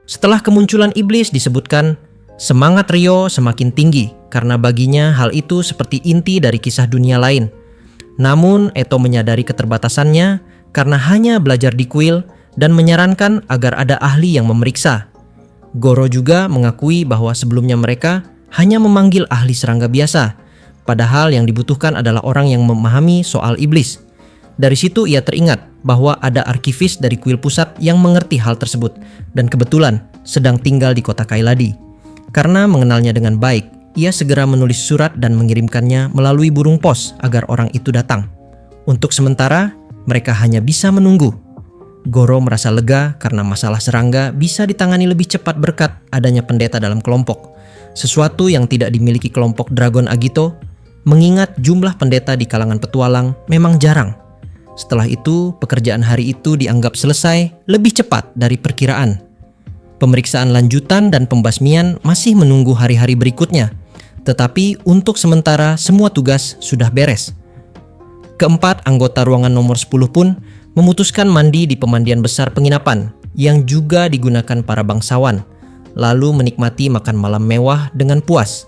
Setelah kemunculan iblis disebutkan, semangat Rio semakin tinggi karena baginya hal itu seperti inti dari kisah dunia lain. Namun Eto menyadari keterbatasannya karena hanya belajar di kuil dan menyarankan agar ada ahli yang memeriksa. Goro juga mengakui bahwa sebelumnya mereka hanya memanggil ahli serangga biasa, padahal yang dibutuhkan adalah orang yang memahami soal iblis. Dari situ ia teringat bahwa ada arkivis dari kuil pusat yang mengerti hal tersebut dan kebetulan sedang tinggal di kota Kailadi. Karena mengenalnya dengan baik, ia segera menulis surat dan mengirimkannya melalui burung pos agar orang itu datang. Untuk sementara, mereka hanya bisa menunggu. Goro merasa lega karena masalah serangga bisa ditangani lebih cepat berkat adanya pendeta dalam kelompok. Sesuatu yang tidak dimiliki kelompok Dragon Agito, mengingat jumlah pendeta di kalangan petualang memang jarang. Setelah itu, pekerjaan hari itu dianggap selesai lebih cepat dari perkiraan. Pemeriksaan lanjutan dan pembasmian masih menunggu hari-hari berikutnya, tetapi untuk sementara semua tugas sudah beres. Keempat anggota ruangan nomor 10 pun memutuskan mandi di pemandian besar penginapan yang juga digunakan para bangsawan, lalu menikmati makan malam mewah dengan puas.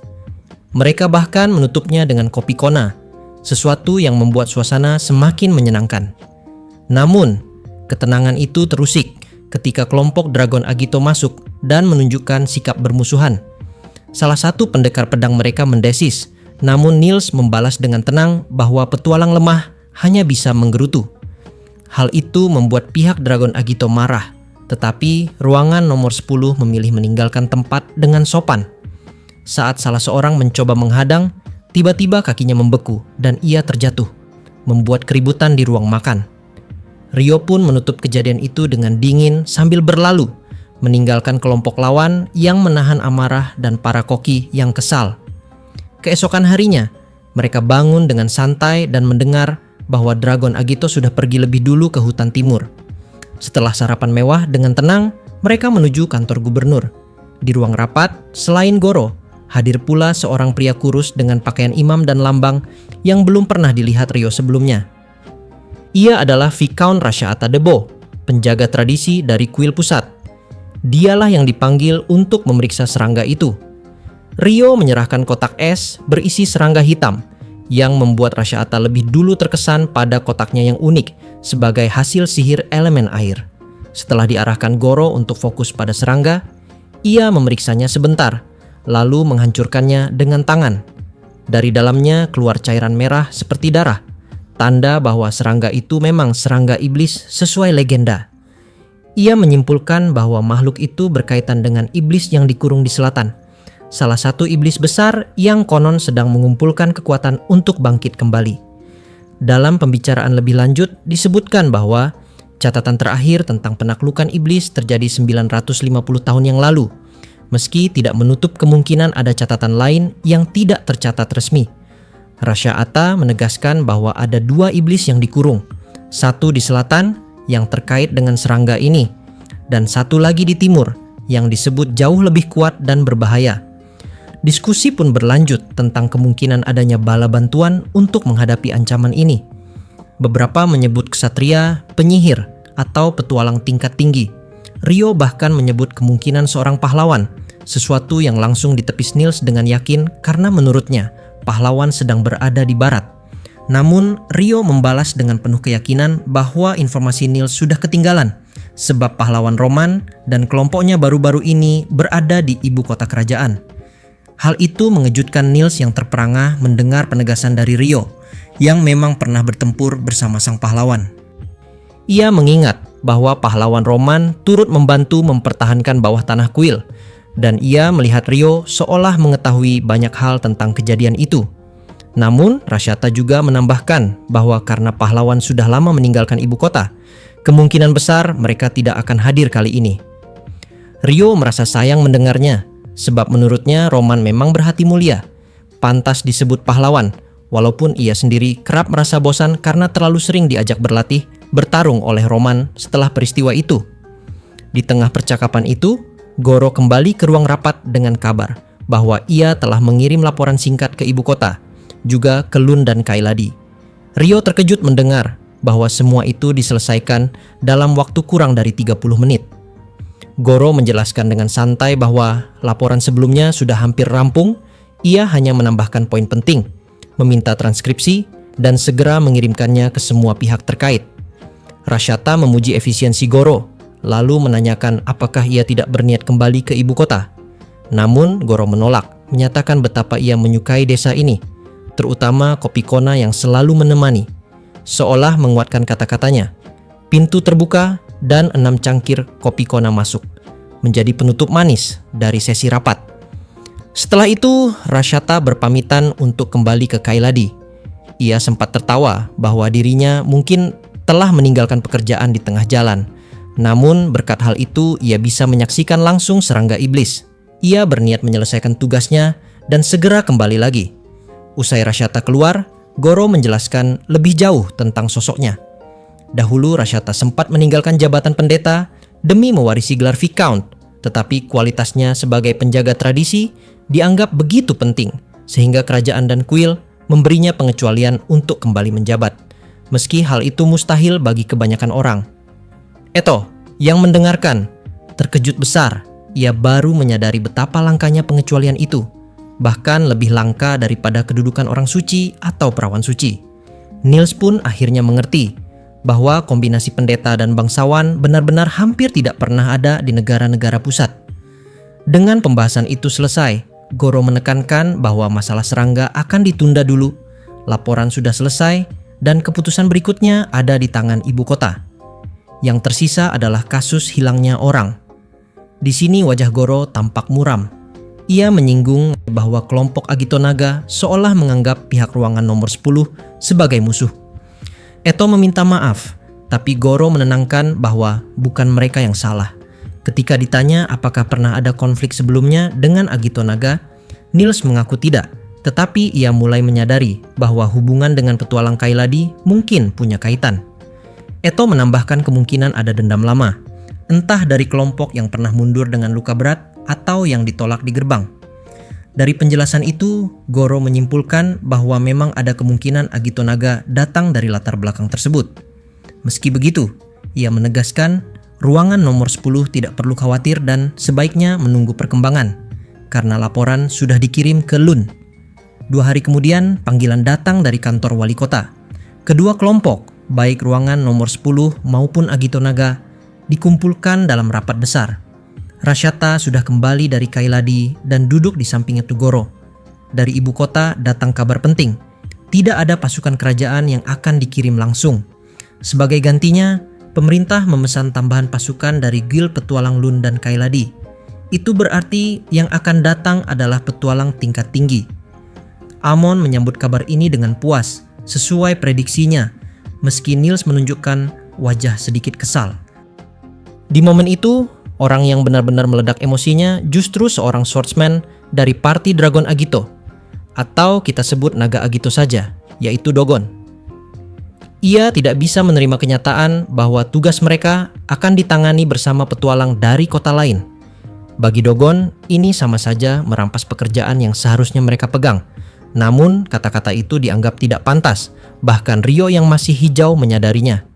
Mereka bahkan menutupnya dengan kopi kona, sesuatu yang membuat suasana semakin menyenangkan. Namun, ketenangan itu terusik ketika kelompok Dragon Agito masuk dan menunjukkan sikap bermusuhan. Salah satu pendekar pedang mereka mendesis, namun Niels membalas dengan tenang bahwa petualang lemah hanya bisa menggerutu. Hal itu membuat pihak Dragon Agito marah, tetapi ruangan nomor 10 memilih meninggalkan tempat dengan sopan. Saat salah seorang mencoba menghadang, tiba-tiba kakinya membeku dan ia terjatuh, membuat keributan di ruang makan. Rio pun menutup kejadian itu dengan dingin sambil berlalu, meninggalkan kelompok lawan yang menahan amarah dan para koki yang kesal. Keesokan harinya, mereka bangun dengan santai dan mendengar bahwa Dragon Agito sudah pergi lebih dulu ke hutan timur. Setelah sarapan mewah dengan tenang, mereka menuju kantor gubernur. Di ruang rapat, selain Goro, hadir pula seorang pria kurus dengan pakaian imam dan lambang yang belum pernah dilihat Rio sebelumnya. Ia adalah Viscount Rashaata Debo, penjaga tradisi dari kuil pusat. Dialah yang dipanggil untuk memeriksa serangga itu. Rio menyerahkan kotak es berisi serangga hitam, yang membuat Rashaata lebih dulu terkesan pada kotaknya yang unik sebagai hasil sihir elemen air. Setelah diarahkan Goro untuk fokus pada serangga, ia memeriksanya sebentar, lalu menghancurkannya dengan tangan. Dari dalamnya keluar cairan merah seperti darah, tanda bahwa serangga itu memang serangga iblis sesuai legenda. Ia menyimpulkan bahwa makhluk itu berkaitan dengan iblis yang dikurung di selatan, salah satu iblis besar yang konon sedang mengumpulkan kekuatan untuk bangkit kembali. Dalam pembicaraan lebih lanjut disebutkan bahwa catatan terakhir tentang penaklukan iblis terjadi 950 tahun yang lalu, meski tidak menutup kemungkinan ada catatan lain yang tidak tercatat resmi. Rashaata menegaskan bahwa ada 2 iblis yang dikurung, satu di selatan yang terkait dengan serangga ini, dan satu lagi di timur yang disebut jauh lebih kuat dan berbahaya. Diskusi pun berlanjut tentang kemungkinan adanya bala bantuan untuk menghadapi ancaman ini. Beberapa menyebut ksatria, penyihir, atau petualang tingkat tinggi. Rio bahkan menyebut kemungkinan seorang pahlawan, sesuatu yang langsung ditepis Niels dengan yakin karena menurutnya pahlawan sedang berada di barat. Namun Rio membalas dengan penuh keyakinan bahwa informasi Niels sudah ketinggalan, sebab pahlawan Roman dan kelompoknya baru-baru ini berada di ibu kota kerajaan. Hal itu mengejutkan Niels yang terperangah mendengar penegasan dari Rio, yang memang pernah bertempur bersama sang pahlawan. Ia mengingat bahwa pahlawan Roman turut membantu mempertahankan bawah tanah kuil, dan ia melihat Rio seolah mengetahui banyak hal tentang kejadian itu. Namun, Rashaata juga menambahkan bahwa karena pahlawan sudah lama meninggalkan ibu kota, kemungkinan besar mereka tidak akan hadir kali ini. Rio merasa sayang mendengarnya, sebab menurutnya Roman memang berhati mulia, pantas disebut pahlawan, walaupun ia sendiri kerap merasa bosan karena terlalu sering diajak berlatih bertarung oleh Roman setelah peristiwa itu. Di tengah percakapan itu, Goro kembali ke ruang rapat dengan kabar bahwa ia telah mengirim laporan singkat ke ibu kota, juga ke Lund dan Kailadi. Rio terkejut mendengar bahwa semua itu diselesaikan dalam waktu kurang dari 30 menit. Goro menjelaskan dengan santai bahwa laporan sebelumnya sudah hampir rampung. Ia hanya menambahkan poin penting, meminta transkripsi, dan segera mengirimkannya ke semua pihak terkait. Rashyata memuji efisiensi Goro, lalu menanyakan apakah ia tidak berniat kembali ke ibu kota. Namun Goro menolak, menyatakan betapa ia menyukai desa ini, terutama kopi kona yang selalu menemani. Seolah menguatkan kata-katanya, pintu terbuka dan 6 cangkir kopi kona masuk, menjadi penutup manis dari sesi rapat. Setelah itu, Rashyata berpamitan untuk kembali ke Kailadi. Ia sempat tertawa bahwa dirinya mungkin telah meninggalkan pekerjaan di tengah jalan. Namun berkat hal itu, ia bisa menyaksikan langsung serangga iblis. Ia berniat menyelesaikan tugasnya dan segera kembali lagi. Usai Rashyata keluar, Goro menjelaskan lebih jauh tentang sosoknya. Dahulu Rashyata sempat meninggalkan jabatan pendeta demi mewarisi gelar Viscount, tetapi kualitasnya sebagai penjaga tradisi dianggap begitu penting sehingga kerajaan dan kuil memberinya pengecualian untuk kembali menjabat, meski hal itu mustahil bagi kebanyakan orang. Eto, yang mendengarkan, terkejut besar. Ia baru menyadari betapa langkanya pengecualian itu, bahkan lebih langka daripada kedudukan orang suci atau perawan suci. Niels pun akhirnya mengerti bahwa kombinasi pendeta dan bangsawan benar-benar hampir tidak pernah ada di negara-negara pusat. Dengan pembahasan itu selesai, Goro menekankan bahwa masalah serangga akan ditunda dulu. Laporan sudah selesai dan keputusan berikutnya ada di tangan ibu kota. Yang tersisa adalah kasus hilangnya orang. Di sini wajah Goro tampak muram. Ia menyinggung bahwa kelompok Agito Naga seolah menganggap pihak ruangan nomor 10 sebagai musuh. Eto meminta maaf, tapi Goro menenangkan bahwa bukan mereka yang salah. Ketika ditanya apakah pernah ada konflik sebelumnya dengan Agito Naga, Niels mengaku tidak, tetapi ia mulai menyadari bahwa hubungan dengan petualang Kailadi mungkin punya kaitan. Eto menambahkan kemungkinan ada dendam lama, entah dari kelompok yang pernah mundur dengan luka berat atau yang ditolak di gerbang. Dari penjelasan itu, Goro menyimpulkan bahwa memang ada kemungkinan Agito Naga datang dari latar belakang tersebut. Meski begitu, ia menegaskan ruangan nomor 10 tidak perlu khawatir dan sebaiknya menunggu perkembangan, karena laporan sudah dikirim ke Lund. 2 hari kemudian, panggilan datang dari kantor wali kota. Kedua kelompok, baik ruangan nomor 10 maupun Agito Naga, dikumpulkan dalam rapat besar. Rashyata sudah kembali dari Kailadi dan duduk di sampingnya Goro. Dari ibu kota datang kabar penting. Tidak ada pasukan kerajaan yang akan dikirim langsung. Sebagai gantinya, pemerintah memesan tambahan pasukan dari Guild Petualang Lund dan Kailadi. Itu berarti yang akan datang adalah petualang tingkat tinggi. Amon menyambut kabar ini dengan puas, sesuai prediksinya, meski Niels menunjukkan wajah sedikit kesal. Di momen itu, orang yang benar-benar meledak emosinya justru seorang swordsman dari parti Dragon Agito, atau kita sebut Naga Agito saja, yaitu Dogon. Ia tidak bisa menerima kenyataan bahwa tugas mereka akan ditangani bersama petualang dari kota lain. Bagi Dogon, ini sama saja merampas pekerjaan yang seharusnya mereka pegang. Namun, kata-kata itu dianggap tidak pantas, bahkan Rio yang masih hijau menyadarinya.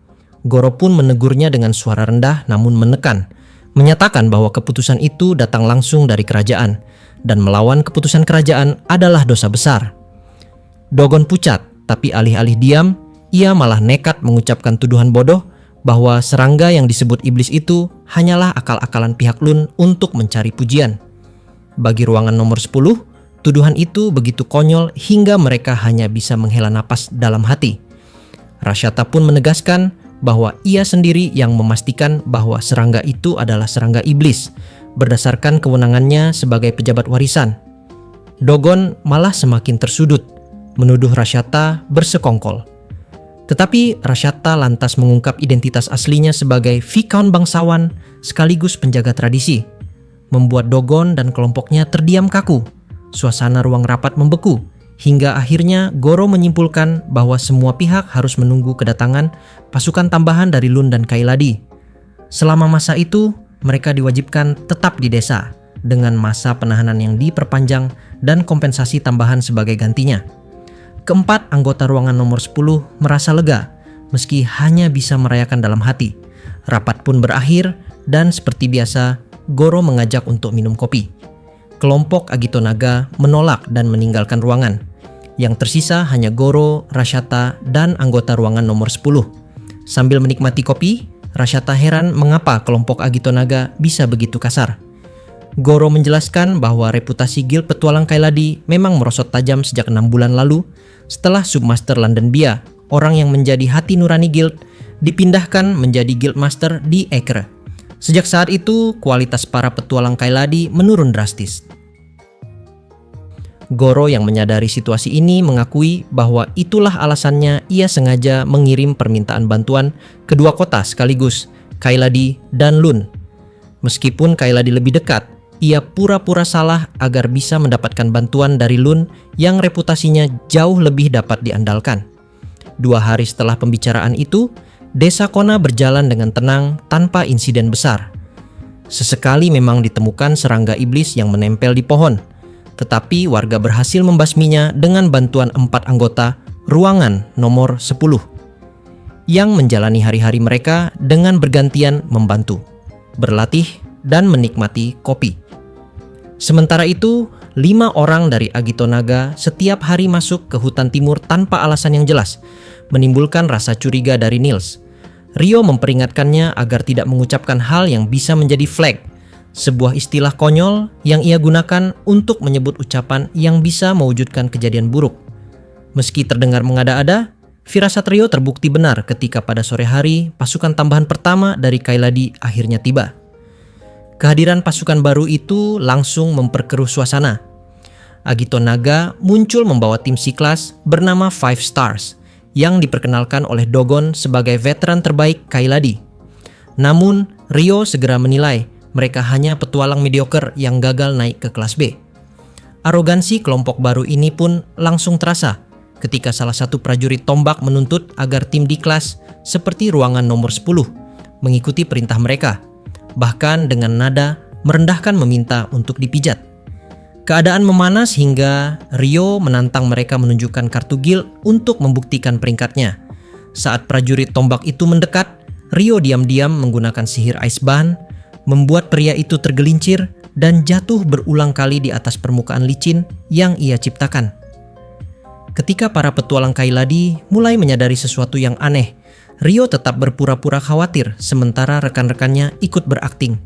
Goro pun menegurnya dengan suara rendah namun menekan, menyatakan bahwa keputusan itu datang langsung dari kerajaan, dan melawan keputusan kerajaan adalah dosa besar. Dogon pucat, tapi alih-alih diam, ia malah nekat mengucapkan tuduhan bodoh bahwa serangga yang disebut iblis itu hanyalah akal-akalan pihak Lund untuk mencari pujian. Bagi ruangan nomor 10, tuduhan itu begitu konyol hingga mereka hanya bisa menghela napas dalam hati. Rashyata pun menegaskan bahwa ia sendiri yang memastikan bahwa serangga itu adalah serangga iblis berdasarkan kewenangannya sebagai pejabat warisan. Dogon malah semakin tersudut, menuduh Rashyata bersekongkol. Tetapi Rashyata lantas mengungkap identitas aslinya sebagai Viscount bangsawan sekaligus penjaga tradisi, membuat Dogon dan kelompoknya terdiam kaku. Suasana ruang rapat membeku, hingga akhirnya Goro menyimpulkan bahwa semua pihak harus menunggu kedatangan pasukan tambahan dari Lund dan Kailadi. Selama masa itu, mereka diwajibkan tetap di desa, dengan masa penahanan yang diperpanjang dan kompensasi tambahan sebagai gantinya. Keempat anggota ruangan nomor 10 merasa lega, meski hanya bisa merayakan dalam hati. Rapat pun berakhir, dan seperti biasa, Goro mengajak untuk minum kopi. Kelompok Agito Naga menolak dan meninggalkan ruangan. Yang tersisa hanya Goro, Rashata, dan anggota ruangan nomor 10. Sambil menikmati kopi, Rashata heran mengapa kelompok Agito Naga bisa begitu kasar. Goro menjelaskan bahwa reputasi Guild Petualang Kaeladi memang merosot tajam sejak 6 bulan lalu setelah Submaster London Bia, orang yang menjadi hati nurani Guild, dipindahkan menjadi Guildmaster di Acre. Sejak saat itu, kualitas para petualang Kaeladi menurun drastis. Goro yang menyadari situasi ini mengakui bahwa itulah alasannya ia sengaja mengirim permintaan bantuan ke dua kota sekaligus, Kaeladi dan Lun. Meskipun Kaeladi lebih dekat, ia pura-pura salah agar bisa mendapatkan bantuan dari Lun yang reputasinya jauh lebih dapat diandalkan. 2 hari setelah pembicaraan itu, Desa Kona berjalan dengan tenang tanpa insiden besar. Sesekali memang ditemukan serangga iblis yang menempel di pohon, tetapi warga berhasil membasminya dengan bantuan 4 anggota ruangan nomor 10 yang menjalani hari-hari mereka dengan bergantian membantu, berlatih, dan menikmati kopi. Sementara itu, 5 orang dari Agito Naga setiap hari masuk ke hutan timur tanpa alasan yang jelas, menimbulkan rasa curiga dari Niels. Rio memperingatkannya agar tidak mengucapkan hal yang bisa menjadi flag, sebuah istilah konyol yang ia gunakan untuk menyebut ucapan yang bisa mewujudkan kejadian buruk. Meski terdengar mengada-ada, firasat Rio terbukti benar ketika pada sore hari pasukan tambahan pertama dari Kaeladi akhirnya tiba. Kehadiran pasukan baru itu langsung memperkeruh suasana. Agito Naga muncul membawa tim C-Class bernama Five Stars yang diperkenalkan oleh Dogon sebagai veteran terbaik Kaeladi. Namun, Rio segera menilai mereka hanya petualang mediocre yang gagal naik ke kelas B. Arogansi kelompok baru ini pun langsung terasa ketika salah satu prajurit tombak menuntut agar tim di kelas seperti ruangan nomor 10 mengikuti perintah mereka, bahkan dengan nada merendahkan meminta untuk dipijat. Keadaan memanas hingga Rio menantang mereka menunjukkan kartu guild untuk membuktikan peringkatnya. Saat prajurit tombak itu mendekat, Rio diam-diam menggunakan sihir Ice Ban, membuat pria itu tergelincir dan jatuh berulang kali di atas permukaan licin yang ia ciptakan. Ketika para petualang Kaeladi mulai menyadari sesuatu yang aneh, Rio tetap berpura-pura khawatir sementara rekan-rekannya ikut berakting.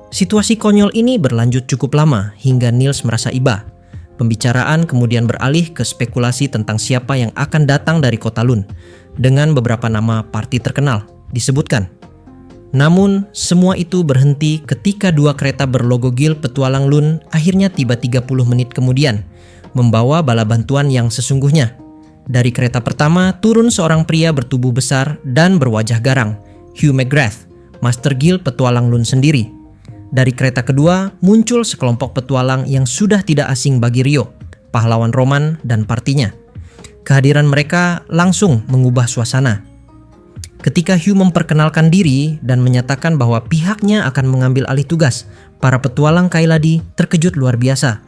Situasi konyol ini berlanjut cukup lama hingga Niels merasa iba. Pembicaraan kemudian beralih ke spekulasi tentang siapa yang akan datang dari kota Lun, dengan beberapa nama parti terkenal disebutkan. Namun, semua itu berhenti ketika 2 kereta berlogo Guild Petualang Lun akhirnya tiba 30 menit kemudian, membawa bala bantuan yang sesungguhnya. Dari kereta pertama turun seorang pria bertubuh besar dan berwajah garang, Hugh McGrath, Master Guild Petualang Lun sendiri. Dari kereta kedua muncul sekelompok petualang yang sudah tidak asing bagi Rio, pahlawan Roman dan partinya. Kehadiran mereka langsung mengubah suasana. Ketika Hugh memperkenalkan diri dan menyatakan bahwa pihaknya akan mengambil alih tugas, para petualang Kaeladi terkejut luar biasa.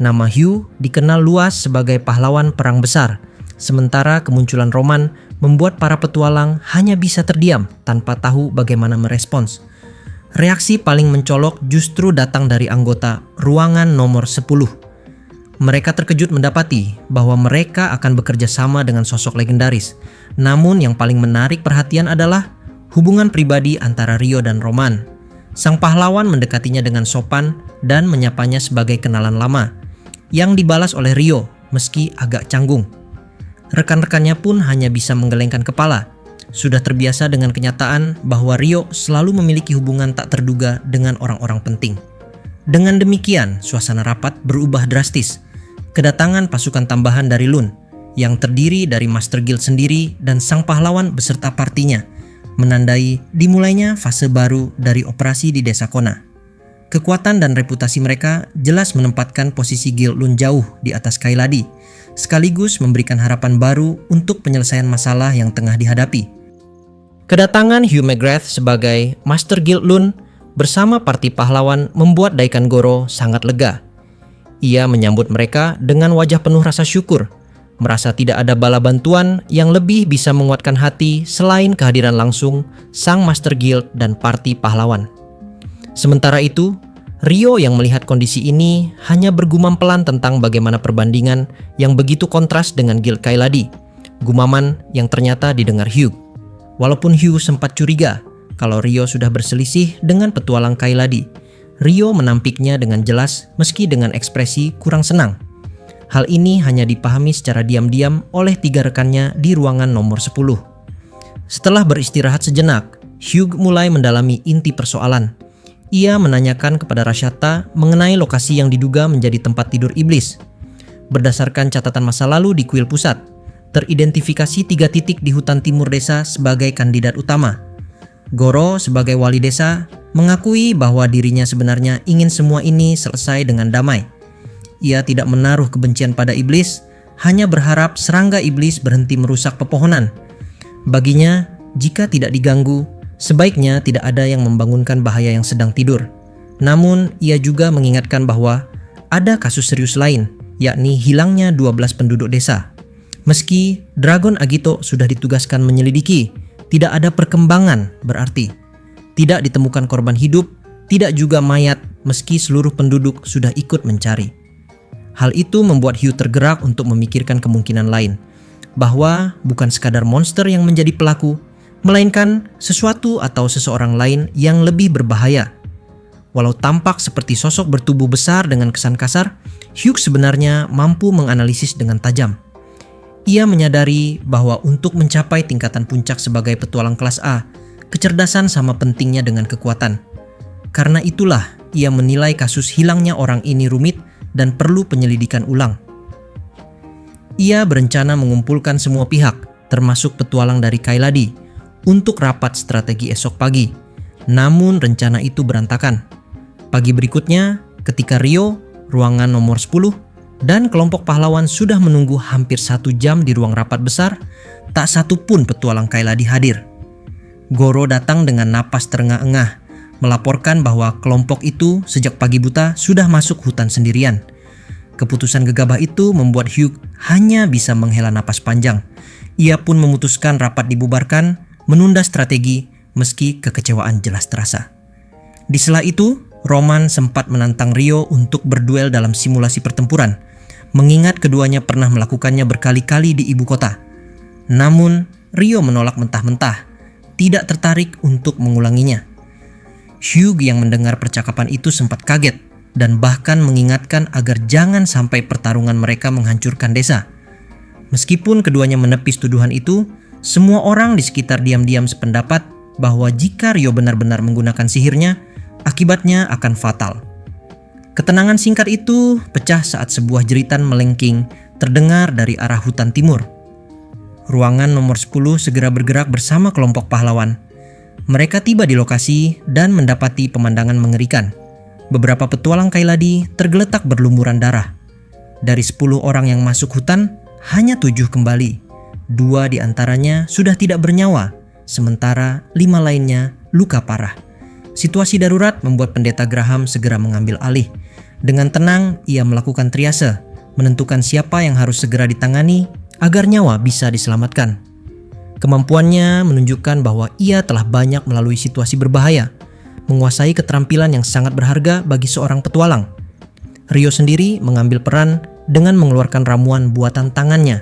Nama Hugh dikenal luas sebagai pahlawan perang besar, sementara kemunculan Roman membuat para petualang hanya bisa terdiam tanpa tahu bagaimana merespons. Reaksi paling mencolok justru datang dari anggota ruangan nomor 10. Mereka terkejut mendapati bahwa mereka akan bekerja sama dengan sosok legendaris. Namun yang paling menarik perhatian adalah hubungan pribadi antara Rio dan Roman. Sang pahlawan mendekatinya dengan sopan dan menyapanya sebagai kenalan lama, yang dibalas oleh Rio meski agak canggung. Rekan-rekannya pun hanya bisa menggelengkan kepala, sudah terbiasa dengan kenyataan bahwa Rio selalu memiliki hubungan tak terduga dengan orang-orang penting. Dengan demikian, suasana rapat berubah drastis. Kedatangan pasukan tambahan dari Lun, yang terdiri dari Master Guild sendiri dan sang pahlawan beserta partinya, menandai dimulainya fase baru dari operasi di Desa Kona. Kekuatan dan reputasi mereka jelas menempatkan posisi Guild Lun jauh di atas Kaeladi, sekaligus memberikan harapan baru untuk penyelesaian masalah yang tengah dihadapi. Kedatangan Hugh McGrath sebagai Master Guild Lun bersama parti pahlawan membuat Daikan Goro sangat lega. Ia menyambut mereka dengan wajah penuh rasa syukur, merasa tidak ada bala bantuan yang lebih bisa menguatkan hati selain kehadiran langsung sang Master Guild dan parti pahlawan. Sementara itu, Ryo yang melihat kondisi ini hanya bergumam pelan tentang bagaimana perbandingan yang begitu kontras dengan Guild Kaeladi. Gumaman yang ternyata didengar Hugh. Walaupun Hugh sempat curiga kalau Ryo sudah berselisih dengan petualang Kaeladi, Ryo menampiknya dengan jelas meski dengan ekspresi kurang senang. Hal ini hanya dipahami secara diam-diam oleh 3 rekannya di ruangan nomor 10. Setelah beristirahat sejenak, Hugh mulai mendalami inti persoalan. Ia menanyakan kepada Rashatta mengenai lokasi yang diduga menjadi tempat tidur iblis. Berdasarkan catatan masa lalu di kuil pusat, teridentifikasi 3 titik di hutan timur desa sebagai kandidat utama. Goro sebagai wali desa mengakui bahwa dirinya sebenarnya ingin semua ini selesai dengan damai. Ia tidak menaruh kebencian pada iblis, hanya berharap serangga iblis berhenti merusak pepohonan. Baginya, jika tidak diganggu, sebaiknya tidak ada yang membangunkan bahaya yang sedang tidur. Namun, ia juga mengingatkan bahwa ada kasus serius lain, yakni hilangnya 12 penduduk desa. Meski Dragon Agito sudah ditugaskan menyelidiki, tidak ada perkembangan berarti. Tidak ditemukan korban hidup, tidak juga mayat meski seluruh penduduk sudah ikut mencari. Hal itu membuat Hugh tergerak untuk memikirkan kemungkinan lain, bahwa bukan sekadar monster yang menjadi pelaku, melainkan sesuatu atau seseorang lain yang lebih berbahaya. Walau tampak seperti sosok bertubuh besar dengan kesan kasar, Hugh sebenarnya mampu menganalisis dengan tajam. Ia menyadari bahwa untuk mencapai tingkatan puncak sebagai petualang kelas A, kecerdasan sama pentingnya dengan kekuatan. Karena itulah ia menilai kasus hilangnya orang ini rumit dan perlu penyelidikan ulang. Ia berencana mengumpulkan semua pihak, termasuk petualang dari Kaeladi, untuk rapat strategi esok pagi. Namun rencana itu berantakan. Pagi berikutnya, ketika Ryo, ruangan nomor 10, dan kelompok pahlawan sudah menunggu hampir 1 jam di ruang rapat besar, tak satu pun petualang Kaeladi hadir. Goro datang dengan napas terengah-engah, melaporkan bahwa kelompok itu sejak pagi buta sudah masuk hutan sendirian. Keputusan gegabah itu membuat Hugh hanya bisa menghela napas panjang. Ia pun memutuskan rapat dibubarkan, menunda strategi meski kekecewaan jelas terasa. Di sela itu, Roman sempat menantang Ryo untuk berduel dalam simulasi pertempuran, mengingat keduanya pernah melakukannya berkali-kali di ibu kota. Namun, Ryo menolak mentah-mentah, tidak tertarik untuk mengulanginya. Hugh yang mendengar percakapan itu sempat kaget dan bahkan mengingatkan agar jangan sampai pertarungan mereka menghancurkan desa. Meskipun keduanya menepis tuduhan itu, semua orang di sekitar diam-diam sependapat bahwa jika Ryo benar-benar menggunakan sihirnya, akibatnya akan fatal. Ketenangan singkat itu pecah saat sebuah jeritan melengking terdengar dari arah hutan timur. Ruangan nomor 10 segera bergerak bersama kelompok pahlawan. Mereka tiba di lokasi dan mendapati pemandangan mengerikan. Beberapa petualang Kaeladi tergeletak berlumuran darah. Dari 10 orang yang masuk hutan, hanya 7 kembali. 2 di antaranya sudah tidak bernyawa, sementara 5 lainnya luka parah. Situasi darurat membuat Pendeta Graham segera mengambil alih. Dengan tenang, ia melakukan triase, menentukan siapa yang harus segera ditangani agar nyawa bisa diselamatkan. Kemampuannya menunjukkan bahwa ia telah banyak melalui situasi berbahaya, menguasai keterampilan yang sangat berharga bagi seorang petualang. Ryo sendiri mengambil peran dengan mengeluarkan ramuan buatan tangannya.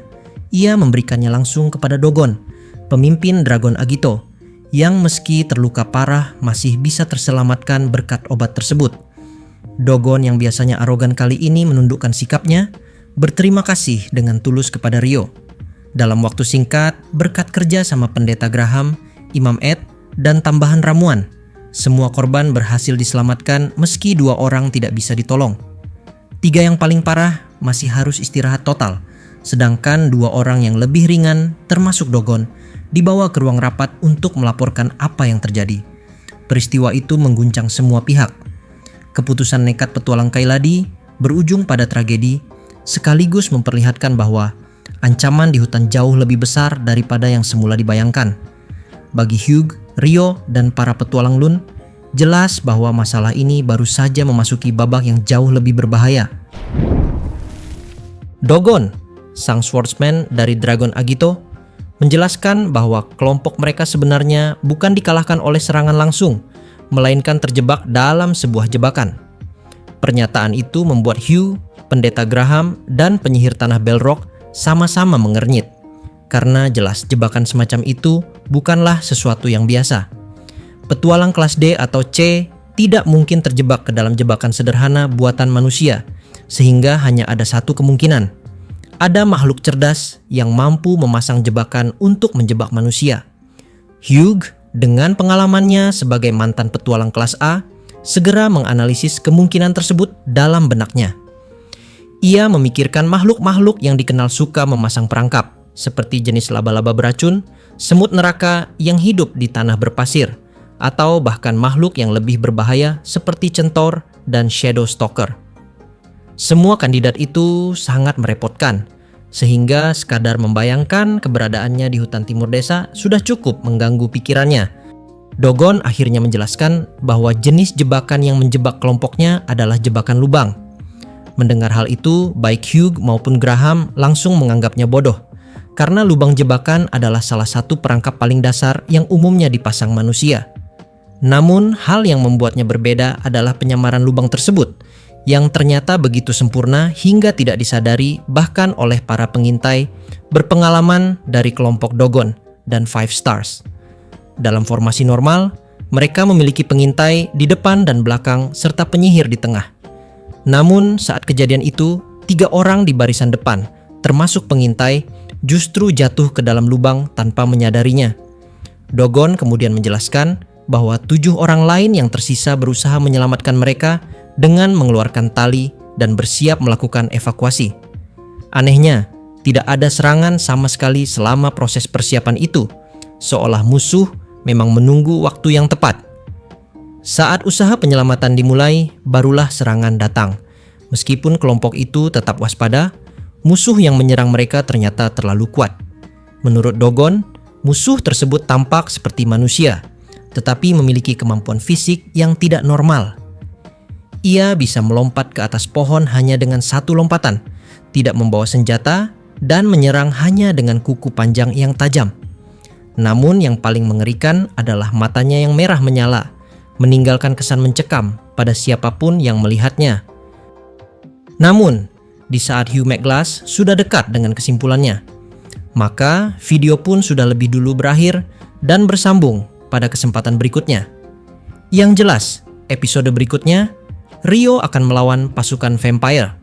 Ia memberikannya langsung kepada Dogon, pemimpin Dragon Agito, yang meski terluka parah masih bisa terselamatkan berkat obat tersebut. Dogon yang biasanya arogan kali ini menundukkan sikapnya, berterima kasih dengan tulus kepada Ryo. Dalam waktu singkat, berkat kerja sama Pendeta Graham, Imam Ed, dan tambahan ramuan, semua korban berhasil diselamatkan meski 2 orang tidak bisa ditolong. 3 yang paling parah masih harus istirahat total, sedangkan 2 orang yang lebih ringan, termasuk Dogon, dibawa ke ruang rapat untuk melaporkan apa yang terjadi. Peristiwa itu mengguncang semua pihak. Keputusan nekat petualang Kaeladi berujung pada tragedi, sekaligus memperlihatkan bahwa ancaman di hutan jauh lebih besar daripada yang semula dibayangkan. Bagi Hugh, Ryo, dan para petualang Lun, jelas bahwa masalah ini baru saja memasuki babak yang jauh lebih berbahaya. Dogon, sang swordsman dari Dragon Agito, menjelaskan bahwa kelompok mereka sebenarnya bukan dikalahkan oleh serangan langsung, melainkan terjebak dalam sebuah jebakan. Pernyataan itu membuat Hugh, Pendeta Graham, dan penyihir tanah Belrock sama-sama mengernyit, karena jelas jebakan semacam itu bukanlah sesuatu yang biasa. Petualang kelas D atau C tidak mungkin terjebak ke dalam jebakan sederhana buatan manusia, sehingga hanya ada satu kemungkinan. Ada makhluk cerdas yang mampu memasang jebakan untuk menjebak manusia. Hugh, dengan pengalamannya sebagai mantan petualang kelas A, segera menganalisis kemungkinan tersebut dalam benaknya. Ia memikirkan makhluk-makhluk yang dikenal suka memasang perangkap, seperti jenis laba-laba beracun, semut neraka yang hidup di tanah berpasir, atau bahkan makhluk yang lebih berbahaya seperti centaur dan shadow stalker. Semua kandidat itu sangat merepotkan, sehingga sekadar membayangkan keberadaannya di hutan timur desa sudah cukup mengganggu pikirannya. Dogon akhirnya menjelaskan bahwa jenis jebakan yang menjebak kelompoknya adalah jebakan lubang. Mendengar hal itu, baik Hugh maupun Graham langsung menganggapnya bodoh, karena lubang jebakan adalah salah satu perangkap paling dasar yang umumnya dipasang manusia. Namun, hal yang membuatnya berbeda adalah penyamaran lubang tersebut, yang ternyata begitu sempurna hingga tidak disadari bahkan oleh para pengintai berpengalaman dari kelompok Dogon dan Five Stars. Dalam formasi normal, mereka memiliki pengintai di depan dan belakang serta penyihir di tengah. Namun saat kejadian itu, 3 orang di barisan depan, termasuk pengintai, justru jatuh ke dalam lubang tanpa menyadarinya. Dogon kemudian menjelaskan bahwa 7 orang lain yang tersisa berusaha menyelamatkan mereka dengan mengeluarkan tali dan bersiap melakukan evakuasi. Anehnya, tidak ada serangan sama sekali selama proses persiapan itu, seolah musuh memang menunggu waktu yang tepat. Saat usaha penyelamatan dimulai, barulah serangan datang. Meskipun kelompok itu tetap waspada, musuh yang menyerang mereka ternyata terlalu kuat. Menurut Dogon, musuh tersebut tampak seperti manusia, tetapi memiliki kemampuan fisik yang tidak normal. Ia bisa melompat ke atas pohon hanya dengan 1 lompatan, tidak membawa senjata, dan menyerang hanya dengan kuku panjang yang tajam. Namun yang paling mengerikan adalah matanya yang merah menyala, meninggalkan kesan mencekam pada siapapun yang melihatnya. Namun, di saat Hugh McGlass sudah dekat dengan kesimpulannya, maka video pun sudah lebih dulu berakhir dan bersambung pada kesempatan berikutnya. Yang jelas, episode berikutnya, Rio akan melawan pasukan vampire.